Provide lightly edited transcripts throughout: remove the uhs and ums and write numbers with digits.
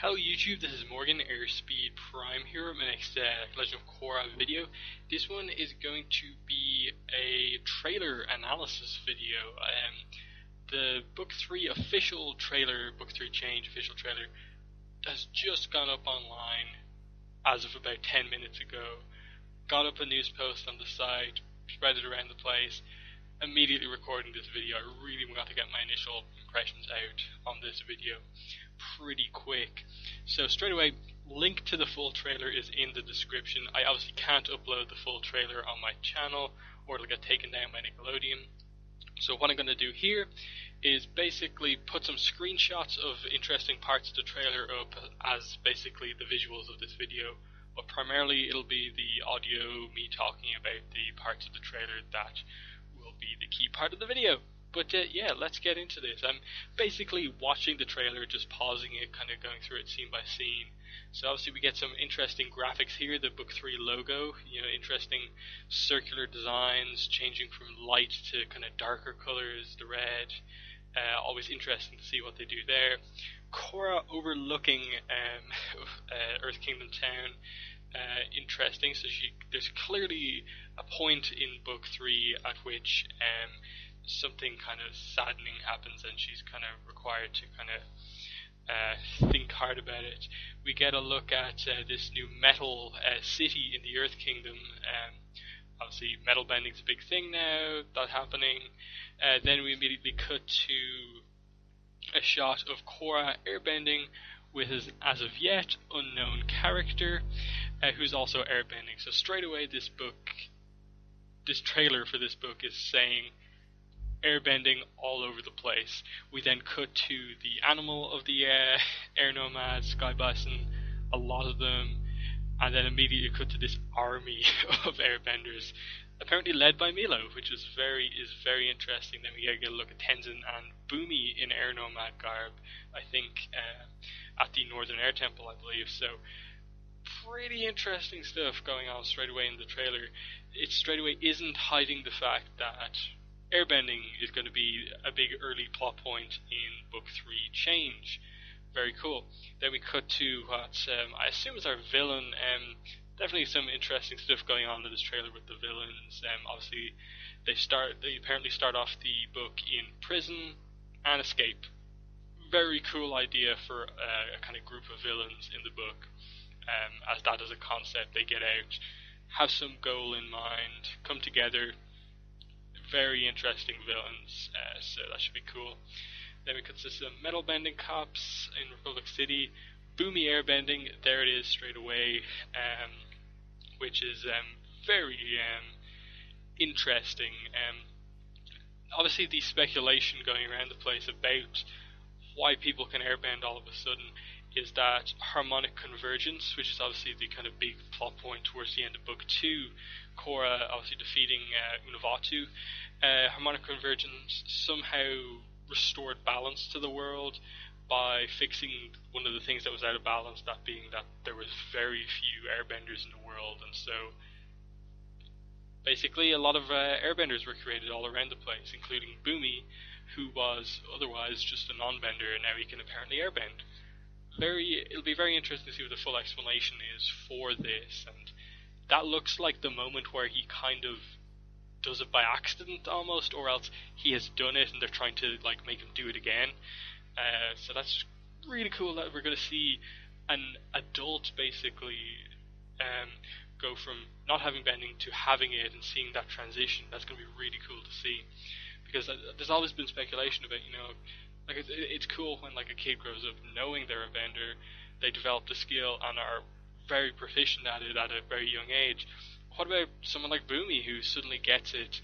Hello YouTube, this is Morgan, Airspeed Prime here, my next Legend of Korra video. This one is going to be a trailer analysis video. The Book 3 official trailer, Book 3 Change official trailer, has just gone up online as of about 10 minutes ago. Got up a news post on the site, spread it around the place, immediately recording this video. I really got to get my initial impressions out on this video pretty quick. So straight away, link to the full trailer is in the description. I obviously can't upload the full trailer on my channel or it'll get taken down by Nickelodeon. So what I'm going to do here is basically put some screenshots of interesting parts of the trailer up as basically the visuals of this video, but primarily it'll be the audio, me talking about the parts of the trailer that will be the key part of the video. But yeah, let's get into this. I'm basically watching the trailer, just pausing it, kind of going through it scene by scene. So obviously we get some interesting graphics here, the Book 3 logo, interesting circular designs, changing from light to kind of darker colors, the red. Always interesting to see what they do there. Korra overlooking Earth Kingdom Town. Interesting. So there's clearly a point in Book 3 at which something kind of saddening happens and she's kind of required to kind of think hard about it. We get a look at this new metal city in the Earth Kingdom. Obviously metal bending's a big thing now, that happening. Then we immediately cut to a shot of Korra airbending with his as of yet unknown character who's also airbending. So straight away this trailer for this book is saying airbending all over the place. We then cut to the animal of the air nomads, sky bison, a lot of them, and then immediately cut to this army of airbenders, apparently led by Milo, which is very interesting. Then we get a look at Tenzin and Boomy in air nomad garb, I think at the Northern Air Temple, I believe. So pretty interesting stuff going on straight away in the trailer. It straight away isn't hiding the fact that airbending is going to be a big early plot point in Book 3 Change. Very cool. Then we cut to what I assume is our villain. Definitely some interesting stuff going on in this trailer with the villains. Obviously, they apparently start off the book in prison and escape. Very cool idea for a kind of group of villains in the book. As that is a concept, they get out, have some goal in mind, come together. Very interesting villains, so that should be cool. Then we could see some metal bending cops in Republic City. Boomy airbending, there it is straight away, which is very interesting. Obviously the speculation going around the place about why people can airbend all of a sudden is that harmonic convergence, which is obviously the kind of big plot point towards the end of Book 2, Korra obviously defeating Unavatu. Harmonic convergence somehow restored balance to the world by fixing one of the things that was out of balance, that being that there was very few airbenders in the world, and so basically a lot of airbenders were created all around the place, including Boomy, who was otherwise just a non-bender, and now he can apparently airbend. It'll be very interesting to see what the full explanation is for this, and that looks like the moment where he kind of does it by accident almost, or else he has done it and they're trying to like make him do it again. So that's really cool that we're going to see an adult basically go from not having bending to having it, and seeing that transition. That's going to be really cool to see, because there's always been speculation about, like it's cool when like a kid grows up knowing they're a bender, they develop the skill and are very proficient at it at a very young age. What about someone like Boomy, who suddenly gets it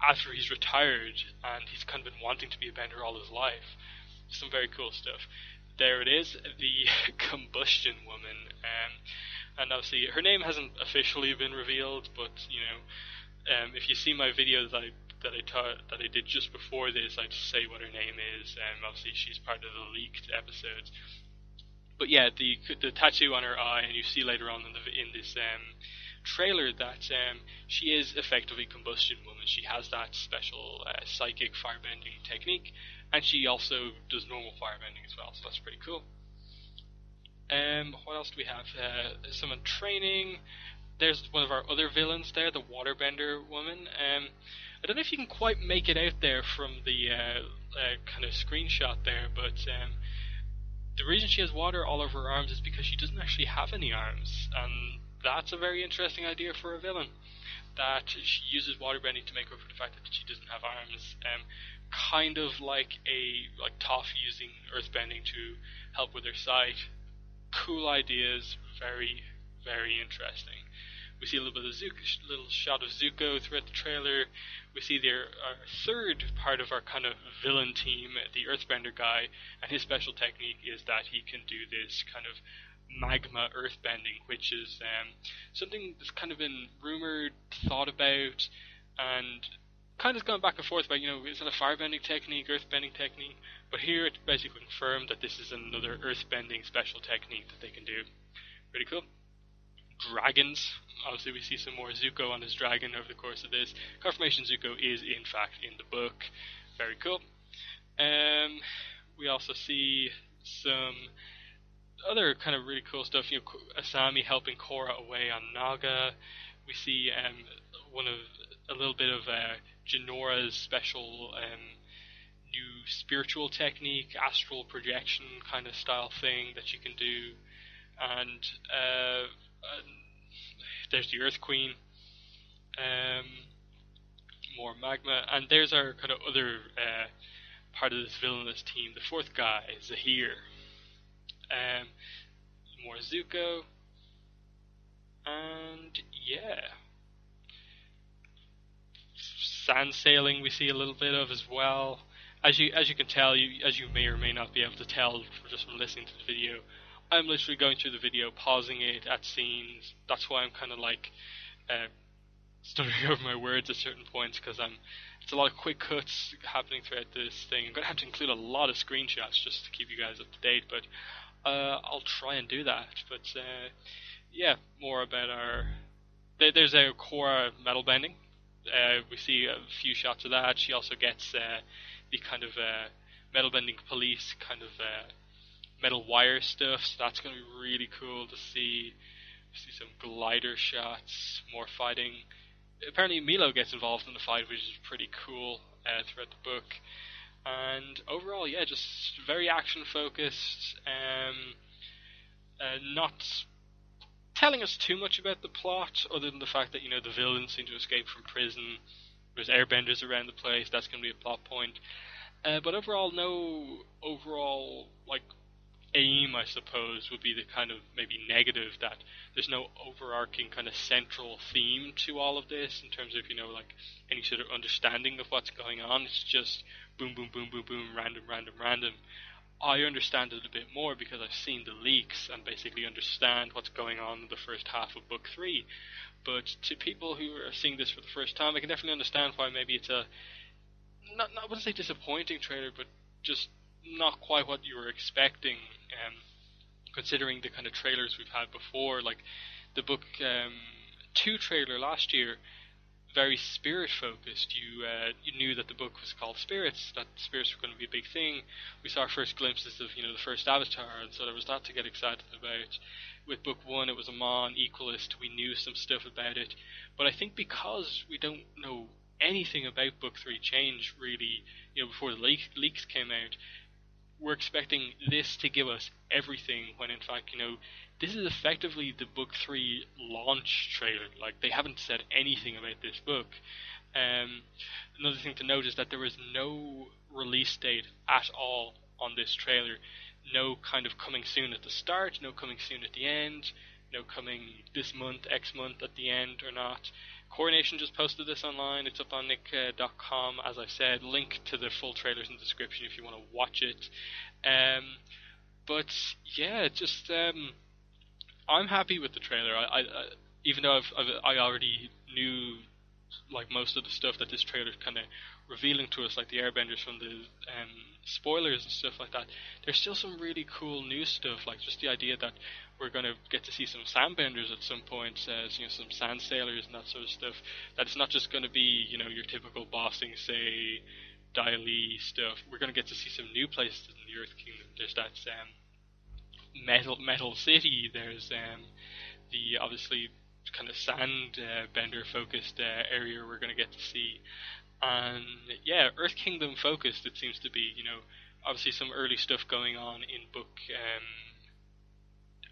after he's retired and he's kind of been wanting to be a bender all his life? Some very cool stuff. There it is, the Combustion Woman, and obviously her name hasn't officially been revealed, but if you see my video that I did just before this, I just say what her name is. Obviously she's part of the leaked episodes. But yeah, the tattoo on her eye, and you see later on in this trailer that she is effectively Combustion Woman. She has that special psychic firebending technique, and she also does normal firebending as well, so that's pretty cool. What else do we have? Someone training. There's one of our other villains there, the waterbender woman. I don't know if you can quite make it out there from the kind of screenshot there, but the reason she has water all over her arms is because she doesn't actually have any arms, and that's a very interesting idea for a villain. That she uses waterbending to make up for the fact that she doesn't have arms. Kind of like Toph using earthbending to help with her sight. Cool ideas, very, very interesting. We see a little bit of little shot of Zuko throughout the trailer. We see our third part of our kind of villain team, the Earthbender guy, and his special technique is that he can do this kind of magma earthbending, which is something that's kind of been rumored, thought about, and kind of gone back and forth about, is it a firebending technique, earthbending technique? But here it's basically confirmed that this is another earthbending special technique that they can do. Pretty cool. Dragons. Obviously we see some more Zuko on his dragon over the course of this. Confirmation Zuko is in fact in the book. Very cool. We also see some other kind of really cool stuff. Asami helping Korra away on Naga. We see a little bit of Janora's special new spiritual technique, astral projection kind of style thing that you can do. And there's the Earth Queen, more magma, and there's our kind of other part of this villainous team, the fourth guy, Zahir. More Zuko, and yeah, sand sailing we see a little bit of as well. As you can tell, as you may or may not be able to tell just from listening to the video, I'm literally going through the video, pausing it at scenes. That's why I'm kind of like stuttering over my words at certain points, because it's a lot of quick cuts happening throughout this thing. I'm going to have to include a lot of screenshots just to keep you guys up to date, but I'll try and do that. But yeah, more about there's a Korra metal bending. We see a few shots of that. She also gets the kind of metal bending police kind of metal wire stuff, so that's going to be really cool to see. See some glider shots, more fighting. Apparently Milo gets involved in the fight, which is pretty cool throughout the book. And overall, yeah, just very action focused. Not telling us too much about the plot, other than the fact that the villains seem to escape from prison. There's airbenders around the place. That's going to be a plot point. But overall, no overall aim, I suppose, would be the kind of maybe negative, that there's no overarching kind of central theme to all of this in terms of any sort of understanding of what's going on. It's just boom, boom, boom, boom, boom, random, random, random. I understand it a bit more because I've seen the leaks and basically understand what's going on in the first half of book 3. But to people who are seeing this for the first time, I can definitely understand why maybe it's a not I wouldn't say disappointing trailer, but just not quite what you were expecting, considering the kind of trailers we've had before, like the book 2 trailer last year, very spirit focused. You knew that the book was called Spirits, that spirits were going to be a big thing. We saw our first glimpses of the first Avatar, and so there was that to get excited about. With book 1, it was Amon, Equalist. We knew some stuff about it, but I think because we don't know anything about book 3 Change really, before the leaks came out, we're expecting this to give us everything, when in fact, this is effectively the book 3 launch trailer. Like, they haven't said anything about this book. Another thing to note is that there was no release date at all on this trailer. No kind of coming soon at the start, no coming soon at the end, no coming this month, X month at the end or not. Coronation just posted this online. It's up on nick.com, as I said. Link to the full trailers in the description if you want to watch it. But yeah, just I'm happy with the trailer. I even though I already knew most of the stuff that this trailer is kind of revealing to us, like the airbenders from the spoilers and stuff like that, there's still some really cool new stuff, like just the idea that we're going to get to see some sandbenders at some point, some sand sailors and that sort of stuff, that it's not just going to be your typical bossing, say, Dai Li stuff. We're going to get to see some new places in the Earth Kingdom. There's that metal city. There's the obviously kind of sand bender focused area we're going to get to see, and yeah, Earth Kingdom focused it seems to be. Obviously some early stuff going on in book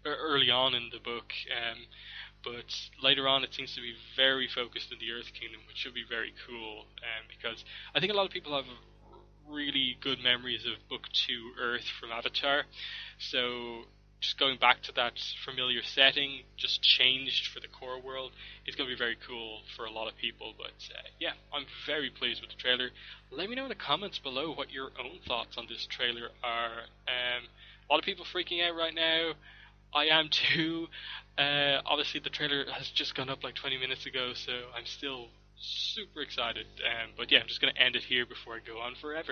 early on in the book, but later on it seems to be very focused in the Earth Kingdom, which should be very cool, because I think a lot of people have really good memories of Book 2 Earth from Avatar, so just going back to that familiar setting, just changed for the core world, is going to be very cool for a lot of people. But yeah, I'm very pleased with the trailer. Let me know in the comments below what your own thoughts on this trailer are. A lot of people freaking out right now. I am too. Obviously, the trailer has just gone up like 20 minutes ago, so I'm still super excited. But yeah, I'm just going to end it here before I go on forever.